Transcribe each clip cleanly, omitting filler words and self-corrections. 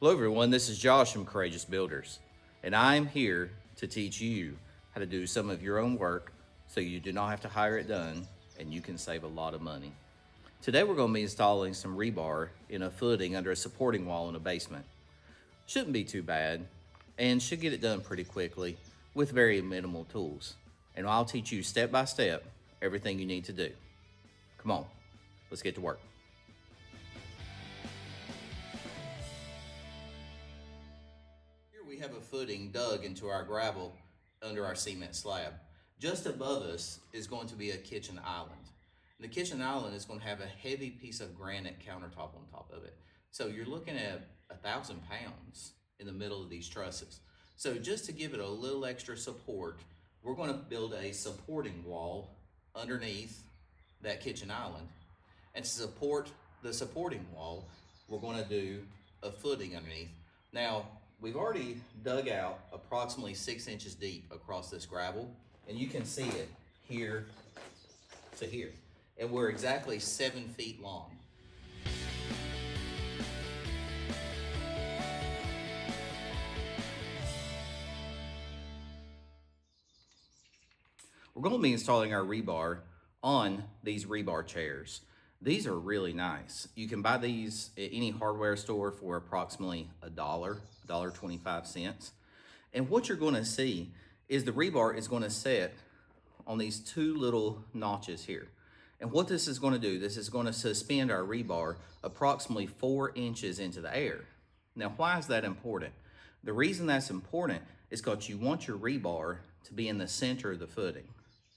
Hello everyone, this is Josh from Courageous Builders, and I'm here to teach you how to do some of your own work so you do not have to hire it done and you can save a lot of money. Today we're going to be installing some rebar in a footing under a supporting wall in a basement. Shouldn't be too bad and should get it done pretty quickly with very minimal tools. And I'll teach you step by step everything you need to do. Come on, let's get to work. We have a footing dug into our gravel under our cement slab. Just above us is going to be a kitchen island. And the kitchen island is going to have a heavy piece of granite countertop on top of it. So you're looking at 1,000 pounds in the middle of these trusses. So just to give it a little extra support, we're going to build a supporting wall underneath that kitchen island. And to support the supporting wall, we're going to do a footing underneath. Now, we've already dug out approximately 6 inches deep across this gravel, and you can see it here to here. And we're exactly 7 feet long. We're going to be installing our rebar on these rebar chairs. These are really nice. You can buy these at any hardware store for approximately $1.25. And what you're going to see is the rebar is going to set on these two little notches here. And what this is going to do, this is going to suspend our rebar approximately 4 inches into the air. Now, why is that important? The reason that's important is because you want your rebar to be in the center of the footing,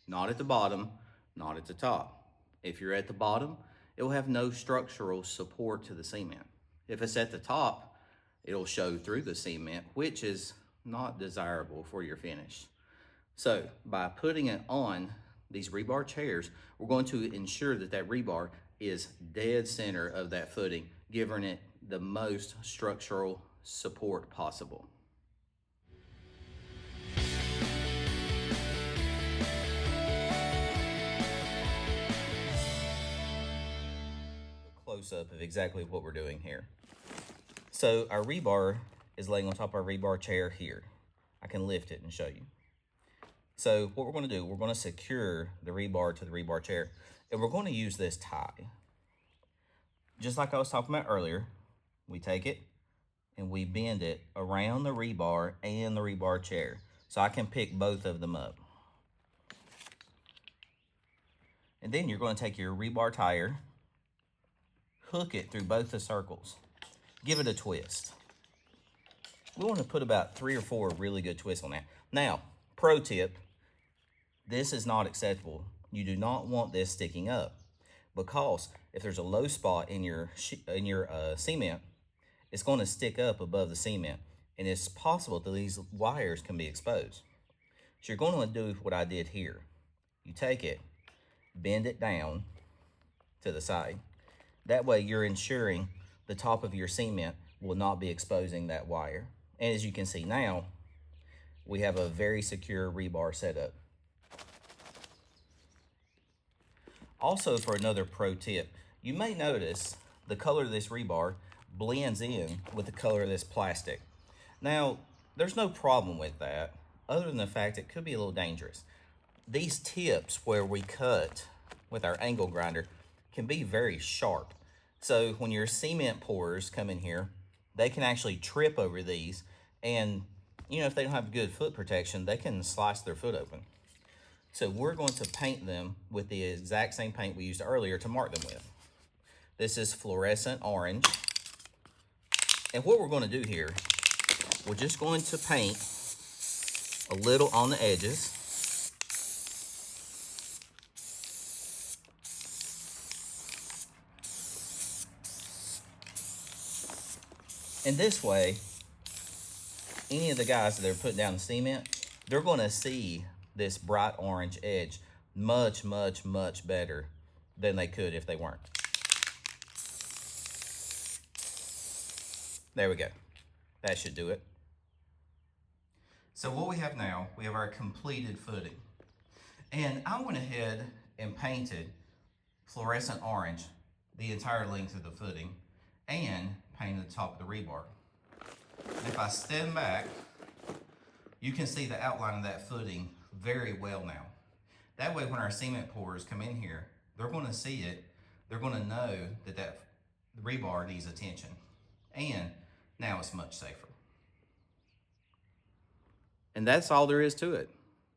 not at the bottom, not at the top. If you're at the bottom, it will have no structural support to the cement. If it's at the top, it'll show through the cement, which is not desirable for your finish. So by putting it on these rebar chairs, we're going to ensure that that rebar is dead center of that footing, giving it the most structural support possible. Close-up of exactly what we're doing here. So our rebar is laying on top of our rebar chair here. I can lift it and show you. So what we're going to do, we're going to secure the rebar to the rebar chair, and we're going to use this tie. Just like I was talking about earlier, we take it and we bend it around the rebar and the rebar chair, so I can pick both of them up. And then you're going to take your rebar tire, hook it through both the circles, give it a twist. We want to put about 3 or 4 really good twists on that. Now, pro tip, this is not acceptable. You do not want this sticking up, because if there's a low spot in your cement, it's going to stick up above the cement, and it's possible that these wires can be exposed. So you're going to do what I did here. You take it, bend it down to the side. That way you're ensuring the top of your cement will not be exposing that wire. And as you can see now, we have a very secure rebar setup. Also, for another pro tip, you may notice the color of this rebar blends in with the color of this plastic. Now, there's no problem with that, other than the fact it could be a little dangerous. These tips where we cut with our angle grinder can be very sharp. So when your cement pourers come in here, they can actually trip over these, and if they don't have good foot protection, they can slice their foot open. So we're going to paint them with the exact same paint we used earlier to mark them with. This is fluorescent orange. And what we're going to do here, we're just going to paint a little on the edges. And this way, any of the guys that are putting down the cement, they're going to see this bright orange edge much, much, much better than they could if they weren't. There we go. That should do it. So what we have now, we have our completed footing. And I went ahead and painted fluorescent orange the entire length of the footing and painted the top of the rebar. if I stand back, you can see the outline of that footing very well now. That way when our cement pourers come in here, they're gonna see it, they're gonna know that that rebar needs attention. And now it's much safer. And that's all there is to it.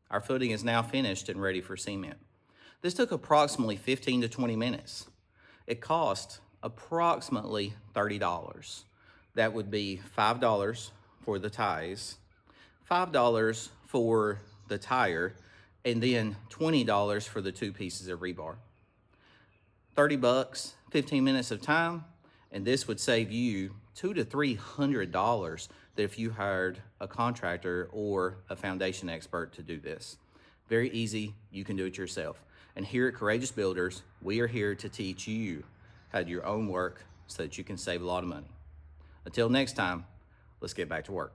Our footing is now finished and ready for cement. This took approximately 15 to 20 minutes. It cost approximately $30. That would be $5 for the ties, $5 for the tire, and then $20 for the 2 pieces of rebar. 30 bucks, 15 minutes of time, and this would save you $200 to $300 that if you hired a contractor or a foundation expert to do this. Very easy, you can do it yourself. And here at Courageous Builders, we are here to teach you how to do your own work so that you can save a lot of money. Until next time, let's get back to work.